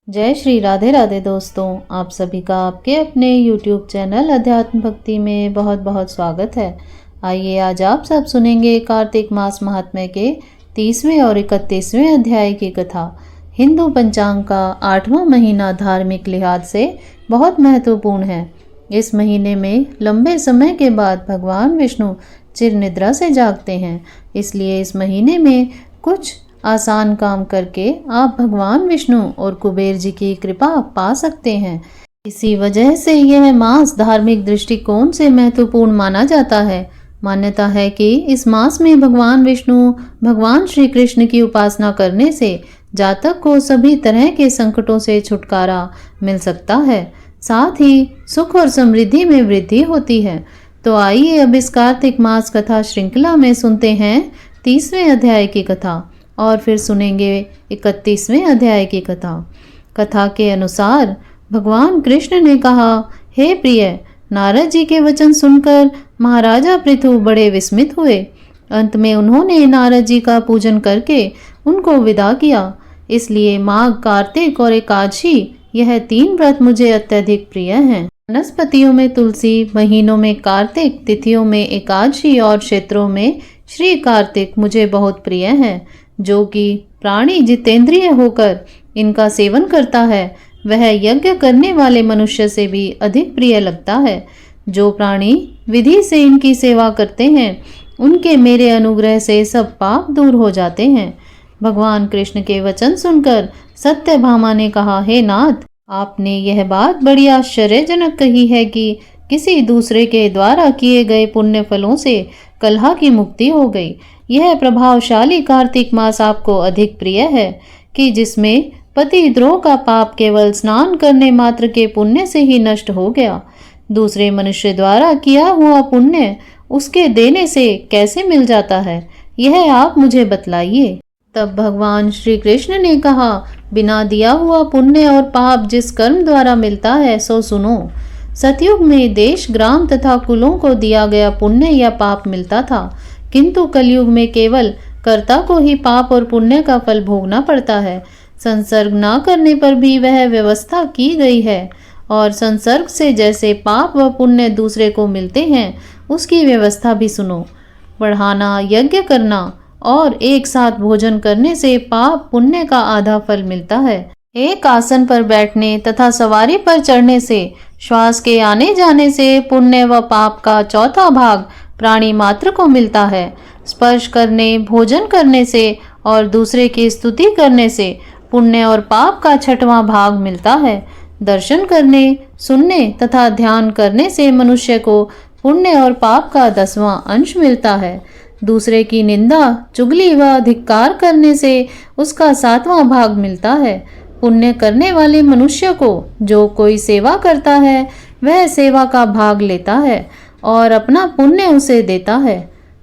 जय श्री राधे राधे दोस्तों, आप सभी का आपके अपने YouTube चैनल अध्यात्म भक्ति में बहुत बहुत स्वागत है। आइए आज आप सब सुनेंगे कार्तिक मास महात्म्य के 30वें और 31वें अध्याय की कथा। हिंदू पंचांग का 8वां महीना धार्मिक लिहाज से बहुत महत्वपूर्ण है। इस महीने में लंबे समय के बाद भगवान विष्णु चिर निद्रा से जागते हैं, इसलिए इस महीने में कुछ आसान काम करके आप भगवान विष्णु और कुबेर जी की कृपा पा सकते हैं। इसी वजह से यह मास धार्मिक दृष्टिकोण से महत्वपूर्ण माना जाता है। मान्यता है कि इस मास में भगवान विष्णु भगवान श्री कृष्ण की उपासना करने से जातक को सभी तरह के संकटों से छुटकारा मिल सकता है, साथ ही सुख और समृद्धि में वृद्धि होती है। तो आइए अब इस कार्तिक मास कथा श्रृंखला में सुनते हैं 30वें अध्याय की कथा और फिर सुनेंगे 31वें अध्याय की कथा। कथा के अनुसार भगवान कृष्ण ने कहा, हे प्रिय, नारद जी के वचन सुनकर महाराजा पृथु बड़े विस्मित हुए। अंत में उन्होंने नारद जी का पूजन करके उनको विदा किया। इसलिए माघ, कार्तिक और एकादशी, यह 3 व्रत मुझे अत्यधिक प्रिय हैं। वनस्पतियों में तुलसी, महीनों में कार्तिक, तिथियों में एकादशी और क्षेत्रों में श्री कार्तिक मुझे बहुत प्रिय हैं। जो कि प्राणी जितेंद्रिय होकर इनका सेवन करता है, वह यज्ञ करने वाले मनुष्य से भी अधिक प्रिय लगता है। जो प्राणी विधि से इनकी सेवा करते हैं, उनके मेरे अनुग्रह से सब पाप दूर हो जाते हैं। भगवान कृष्ण के वचन सुनकर सत्यभामा ने कहा, हे नाथ, आपने यह बात बड़ी आश्चर्यजनक कही है कि किसी दूसरे के द्वारा किए गए पुण्य फलों से कलह की मुक्ति हो गई। यह प्रभावशाली कार्तिक मास आपको अधिक प्रिय है कि जिसमें पतिद्रोह का पाप केवल स्नान करने मात्र के पुण्य से ही नष्ट हो गया। दूसरे मनुष्य द्वारा किया हुआ पुण्य उसके देने से कैसे मिल जाता है, यह आप मुझे बतलाइए। तब भगवान श्री कृष्ण ने कहा, बिना दिया हुआ पुण्य और पाप जिस कर्म द्वारा मिलता है सो सुनो। सतयुग में देश, ग्राम तथा कुलों को दिया गया पुण्य या पाप मिलता था, किंतु कलयुग में केवल कर्ता को ही पाप और पुण्य का फल भोगना पड़ता है। संसर्ग न करने पर भी वह व्यवस्था की गई है, और संसर्ग से जैसे पाप व पुण्य दूसरे को मिलते हैं, उसकी व्यवस्था भी सुनो। बढ़ाना, यज्ञ करना और एक साथ भोजन करने से पाप पुण्य का आधा फल मिलता है। एक आसन पर बैठने तथा सवारी पर चढ़ने से, श्वास के आने जाने से पुण्य व पाप का चौथा भाग प्राणी मात्र को मिलता है। स्पर्श करने, भोजन करने से और दूसरे की स्तुति करने से पुण्य और पाप का 6वां भाग मिलता है। दर्शन करने, सुनने तथा ध्यान करने से मनुष्य को पुण्य और पाप का 10वां अंश मिलता है। दूसरे की निंदा, चुगली व धिक्कार करने से उसका 7वां भाग मिलता है। पुण्य करने वाले मनुष्य को जो कोई सेवा करता है, वह सेवा का भाग लेता है और अपना पुण्य उसे देता है।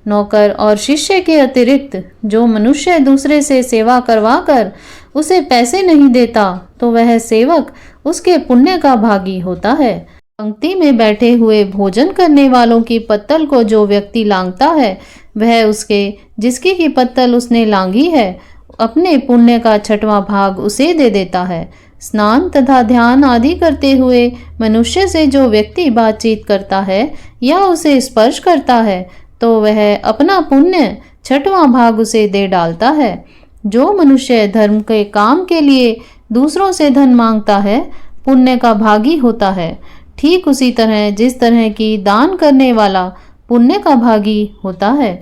नौकर और शिष्य के अतिरिक्त जो मनुष्य दूसरे से सेवा करवाकर उसे पैसे नहीं देता, तो वह सेवक उसके पुण्य का भागी होता है। पंक्ति में बैठे हुए भोजन करने वालों की पत्तल को जो व्यक्ति लांघता है, वह उसके जिसकी की पत्तल उसने लांघी है, अपने पुण्य का 6वां भाग उसे दे देता है। स्नान तथा ध्यान आदि करते हुए मनुष्य से जो व्यक्ति बातचीत करता है या उसे स्पर्श करता है, तो वह अपना पुण्य 6वां भाग उसे दे डालता है। जो मनुष्य धर्म के काम के लिए दूसरों से धन मांगता है, पुण्य का भागी होता है। ठीक उसी तरह जिस तरह की दान करने वाला पुण्य का भागी होता है।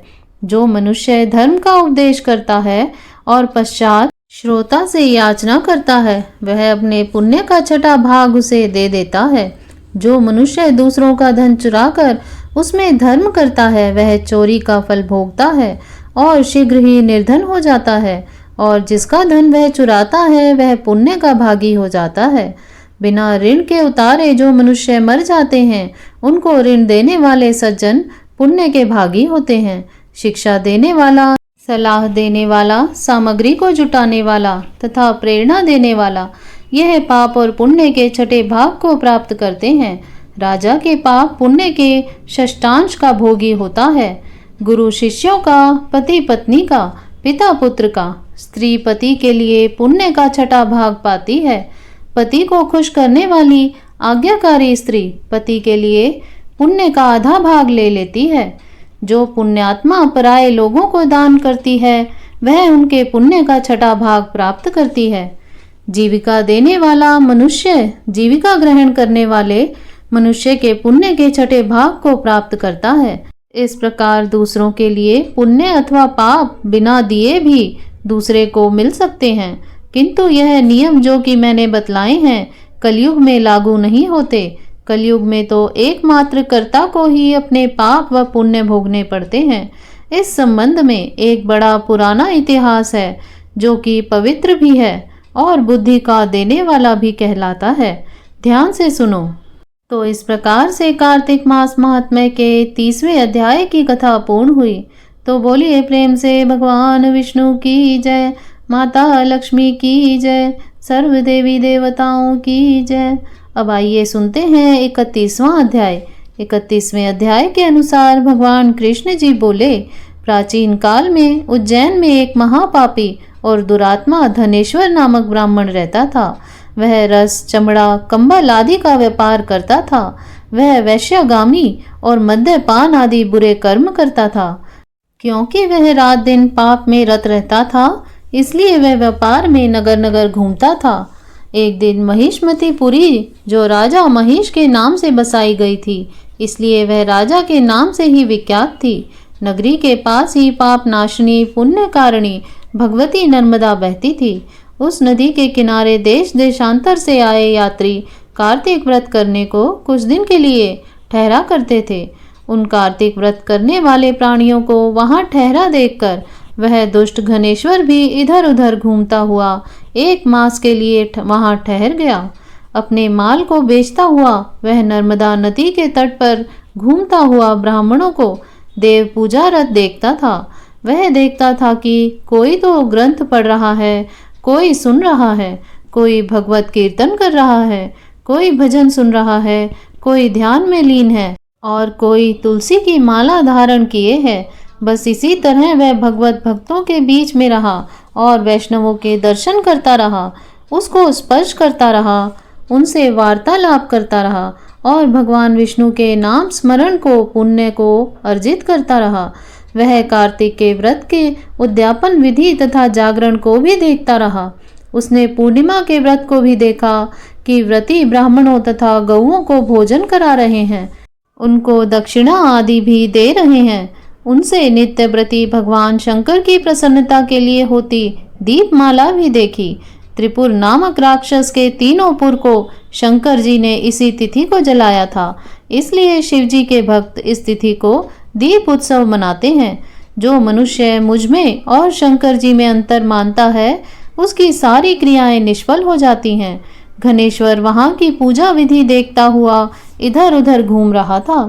जो मनुष्य धर्म का उपदेश करता है और पश्चात श्रोता से याचना करता है, वह अपने पुण्य का 6वां भाग उसे दे देता है। जो मनुष्य दूसरों का धन चुराकर उसमें धर्म करता है, वह चोरी का फल भोगता है और शीघ्र ही निर्धन हो जाता है। और जिसका धन वह चुराता है, वह पुण्य का भागी हो जाता है। बिना ऋण के उतारे जो मनुष्य मर जाते हैं, उनको ऋण देने वाले सज्जन पुण्य के भागी होते हैं। शिक्षा देने वाला, सलाह देने वाला, सामग्री को जुटाने वाला तथा प्रेरणा देने वाला, यह पाप और पुण्य के 6ठे भाग को प्राप्त करते हैं। राजा के पाप पुण्य के षष्ठांश का भोगी होता है। गुरु शिष्यों का, पति पत्नी का, पिता पुत्र का, स्त्री पति के लिए पुण्य का 6ठा भाग पाती है। पति को खुश करने वाली आज्ञाकारी स्त्री पति के लिए पुण्य का आधा भाग ले लेती है। जो पुण्यात्मा पराये लोगों को दान करती है वह उनके पुण्य का छठा भाग प्राप्त करती है। जीविका देने वाला मनुष्य जीविका ग्रहण करने वाले मनुष्य के पुण्य के छठे भाग को प्राप्त करता है। इस प्रकार दूसरों के लिए पुण्य अथवा पाप बिना दिए भी दूसरे को मिल सकते हैं, किंतु यह नियम जो कि मैंने बतलाए हैं कलयुग में लागू नहीं होते। कलयुग में तो एकमात्र कर्ता को ही अपने पाप व पुण्य भोगने पड़ते हैं। इस संबंध में एक बड़ा पुराना इतिहास है जो कि पवित्र भी है और बुद्धि का देने वाला भी कहलाता है। ध्यान से सुनो। तो इस प्रकार से कार्तिक मास महात्म्य के 30वें अध्याय की कथा पूर्ण हुई। तो बोलिए प्रेम से भगवान विष्णु की जय, माता लक्ष्मी की जय, सर्व देवी देवताओं की जय। अब आइए सुनते हैं 31वां अध्याय। 31वें अध्याय के अनुसार भगवान कृष्ण जी बोले, प्राचीन काल में उज्जैन में एक महापापी और दुरात्मा धनेश्वर नामक ब्राह्मण रहता था। वह रस, चमड़ा, कंबल आदि का व्यापार करता था। वह वैश्यगामी और मद्यपान आदि बुरे कर्म करता था। क्योंकि वह रात दिन पाप में रत रहता था, इसलिए वह व्यापार में नगर नगर घूमता था। एक दिन महिष्मतीपुरी जो राजा महिष के नाम से बसाई गई थी, इसलिए वह राजा के नाम से ही विख्यात थी। नगरी के पास ही पाप नाशनी पुण्य कारिणी भगवती नर्मदा बहती थी। उस नदी के किनारे देश देशांतर से आए यात्री कार्तिक व्रत करने को कुछ दिन के लिए ठहरा करते थे। उन कार्तिक व्रत करने वाले प्राणियों को वहां ठहरा देखकर वह दुष्ट घनेश्वर भी इधर उधर घूमता हुआ 1 मास के लिए वहां ठहर गया। अपने माल को बेचता हुआ वह नर्मदा नदी के तट पर घूमता हुआ ब्राह्मणों को देव पूजारत देखता था। वह देखता था कि कोई तो ग्रंथ पढ़ रहा है, कोई सुन रहा है, कोई भगवत कीर्तन कर रहा है, कोई भजन सुन रहा है, कोई ध्यान में लीन है और कोई तुलसी की माला धारण किए है। बस इसी तरह वह भगवत भक्तों के बीच में रहा और वैष्णवों के दर्शन करता रहा, उसको स्पर्श करता रहा, उनसे वार्तालाप करता रहा और भगवान विष्णु के नाम स्मरण को पुण्य को अर्जित करता रहा। वह कार्तिक के व्रत के उद्यापन विधि तथा जागरण को भी देखता रहा। उसने पूर्णिमा के व्रत को भी देखा कि व्रती ब्राह्मणों तथा गौओं को भोजन करा रहे हैं, उनको दक्षिणा आदि भी दे रहे हैं। उनसे नित्य व्रती भगवान शंकर की प्रसन्नता के लिए होती दीपमाला भी देखी। त्रिपुर नामक राक्षस के 3 पुर को शंकर जी ने इसी तिथि को जलाया था, इसलिए शिव जी के भक्त इस तिथि को दीप उत्सव मनाते हैं। जो मनुष्य मुझ में और शंकर जी में अंतर मानता है, उसकी सारी क्रियाएं निष्फल हो जाती हैं। घनेश्वर वहां की पूजा विधि देखता हुआ इधर उधर घूम रहा था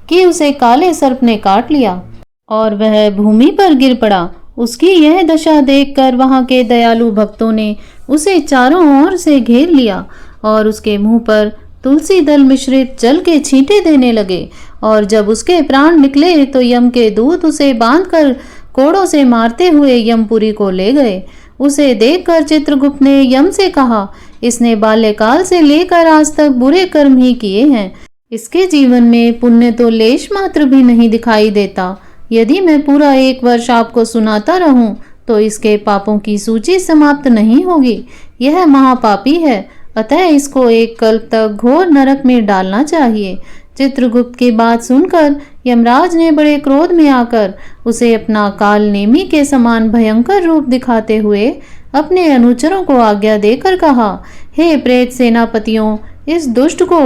कि उसे काले सर्प ने काट लिया और वह भूमि पर गिर पड़ा। उसकी यह दशा देखकर वहां के दयालु भक्तों ने उसे चारों ओर से घेर लिया और उसके मुंह पर तुलसी दल मिश्रित जल के छींटे देने लगे। और जब उसके प्राण निकले तो यम के दूत उसे बांधकर कोड़ों से मारते हुए यमपुरी को ले गए। उसे देखकर चित्रगुप्त ने यम से कहा, इसने बाल्यकाल से लेकर आज तक बुरे कर्म ही किए हैं। इसके जीवन में पुण्य तो लेश मात्र भी नहीं दिखाई देता। यदि मैं पूरा 1 वर्ष आपको सुनाता रहूं तो इसके पापों की सूची समाप्त नहीं होगी। यह महापापी है, अतः इसको 1 कल्प तक घोर नरक में डालना चाहिए। चित्रगुप्त की बात सुनकर यमराज ने बड़े क्रोध में आकर उसे अपना काल नेमी के समान भयंकर रूप दिखाते हुए अपने अनुचरों को आज्ञा देकर कहा, हे प्रेत सेनापतियों, इस दुष्ट को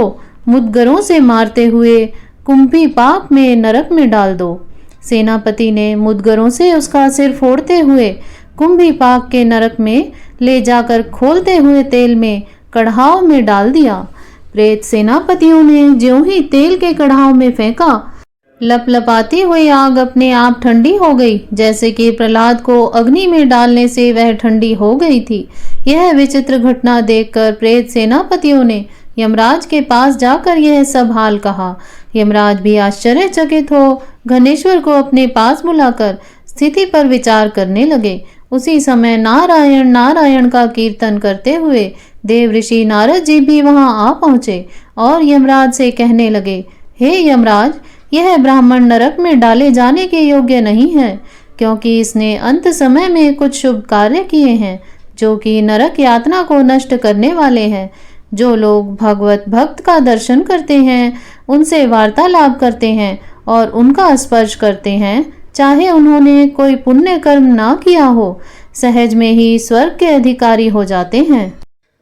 मुद्गरों से मारते हुए कुंभी पाक में नरक में डाल दो। सेनापति ने मुद्गरों से उसका सिर फोड़ते हुए कुंभी पाक के नरक में ले जाकर खोलते हुए तेल में कढ़ाव में डाल दिया। प्रेत सेनापतियों ने ज्यों ही तेल के कढ़ाव में फेंका, लपलपाती हुई आग अपने आप ठंडी हो गई, जैसे कि प्रहलाद को अग्नि में डालने से वह ठंडी हो गई थी। यह विचित्र घटना देखकर प्रेत सेनापतियों ने यमराज के पास जाकर यह सब हाल कहा। यमराज भी आश्चर्यचकित हो घनेश्वर को अपने पास बुलाकर स्थिति पर विचार करने लगे। उसी समय नारायण नारायण का कीर्तन करते हुए देव ऋषि नारद जी भी वहां आ पहुंचे और यमराज से कहने लगे, हे यमराज, यह ब्राह्मण नरक में डाले जाने के योग्य नहीं है, क्योंकि इसने अंत समय में कुछ शुभ कार्य किए हैं जो कि नरक यातना को नष्ट करने वाले हैं। जो लोग भगवत भक्त का दर्शन करते हैं, उनसे वार्तालाप करते हैं और उनका स्पर्श करते हैं, चाहे उन्होंने कोई पुण्य कर्म ना किया हो, सहज में ही स्वर्ग के अधिकारी हो जाते हैं।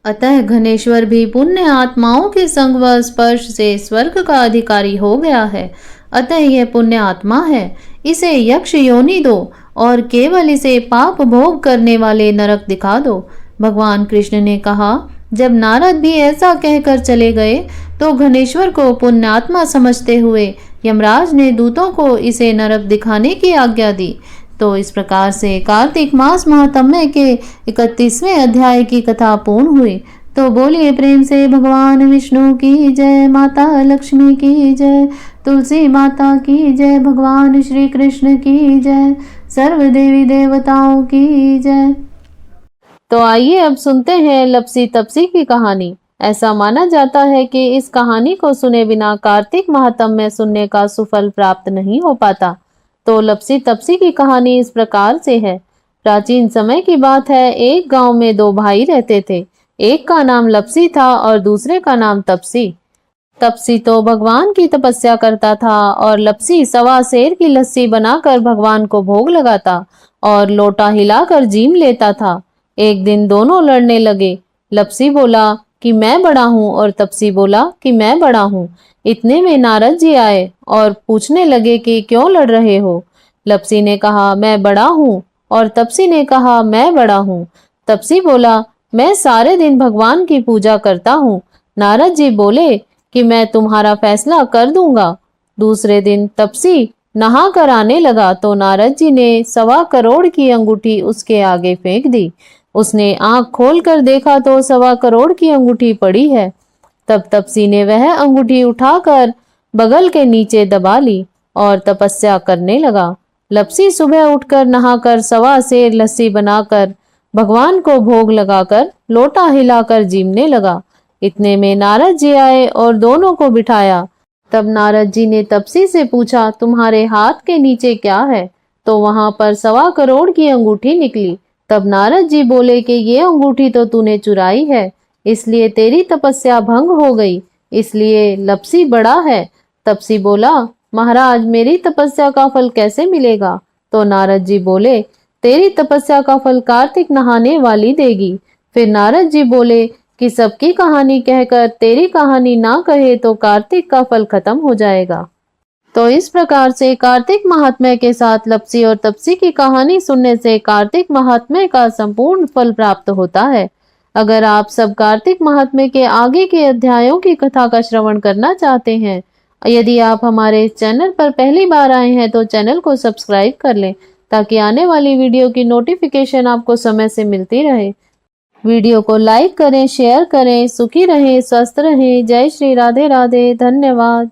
अतः घनेश्वर भी पुण्य आत्माओं के संग व स्पर्श से स्वर्ग का अधिकारी हो गया है। अतः यह पुण्य आत्मा है, इसे यक्ष योनि दो और केवल इसे पाप भोग करने वाले नरक दिखा दो। भगवान कृष्ण ने कहा। जब नारद भी ऐसा कहकर चले गए तो घनेश्वर को पुण्यात्मा समझते हुए यमराज ने दूतों को इसे नरक दिखाने की आज्ञा दी। तो इस प्रकार से कार्तिक मास महात्म्य के 31वें अध्याय की कथा पूर्ण हुई। तो बोलिए प्रेम से भगवान विष्णु की जय, माता लक्ष्मी की जय, तुलसी माता की जय, भगवान श्री कृष्ण की जय, सर्व देवी देवताओं की जय। तो आइए अब सुनते हैं लपसी तपसी की कहानी। ऐसा माना जाता है कि इस कहानी को सुने बिना कार्तिक महात्म्य सुनने का सुफल प्राप्त नहीं हो पाता। तो लपसी तपसी की कहानी इस प्रकार से है। प्राचीन समय की बात है, एक गांव में दो भाई रहते थे। एक का नाम लपसी था और दूसरे का नाम तपसी। तपसी तो भगवान की तपस्या करता था और लपसी सवा सेर की लस्सी बनाकर भगवान को भोग लगाता और लोटा हिलाकर जीम लेता था। एक दिन दोनों लड़ने लगे। लपसी बोला कि मैं बड़ा हूँ और तपसी बोला कि मैं बड़ा हूँ। इतने में नारद जी आए और पूछने लगे कि क्यों लड़ रहे हो। लपसी ने कहा मैं बड़ा हूँ और तपसी ने कहा मैं बड़ा हूँ। तपसी बोला मैं सारे दिन भगवान की पूजा करता हूँ। नारद जी बोले कि मैं तुम्हारा फैसला कर दूंगा। दूसरे दिन तपसी नहा कर आने लगा तो नारद जी ने 1.25 करोड़ की अंगूठी उसके आगे फेंक दी। उसने आंख खोलकर देखा तो 1.25 करोड़ की अंगूठी पड़ी है। तब तपसी ने वह अंगूठी उठाकर बगल के नीचे दबा ली और तपस्या करने लगा। लपसी सुबह उठकर नहाकर 1.25 सेर लस्सी बनाकर भगवान को भोग लगाकर लोटा हिलाकर जीमने लगा। इतने में नारद जी आए और दोनों को बिठाया। तब नारद जी ने तपसी से पूछा तुम्हारे हाथ के नीचे क्या है? तो वहां पर 1.25 करोड़ की अंगूठी निकली। तब नारद जी बोले कि ये अंगूठी तो तूने चुराई है, इसलिए तेरी तपस्या भंग हो गई, इसलिए लपसी बड़ा है। तपसी बोला महाराज मेरी तपस्या का फल कैसे मिलेगा? तो नारद जी बोले तेरी तपस्या का फल कार्तिक नहाने वाली देगी। फिर नारद जी बोले कि सबकी कहानी कहकर तेरी कहानी ना कहे तो कार्तिक का फल खत्म हो जाएगा। तो इस प्रकार से कार्तिक महात्म्य के साथ लपसी और तपसी की कहानी सुनने से कार्तिक महात्म्य का संपूर्ण फल प्राप्त होता है। अगर आप सब कार्तिक महात्म्य के आगे के अध्यायों की कथा का श्रवण करना चाहते हैं, यदि आप हमारे चैनल पर पहली बार आए हैं तो चैनल को सब्सक्राइब कर लें ताकि आने वाली वीडियो की नोटिफिकेशन आपको समय से मिलती रहे। वीडियो को लाइक करें, शेयर करें। सुखी रहें, स्वस्थ रहें। जय श्री राधे राधे। धन्यवाद।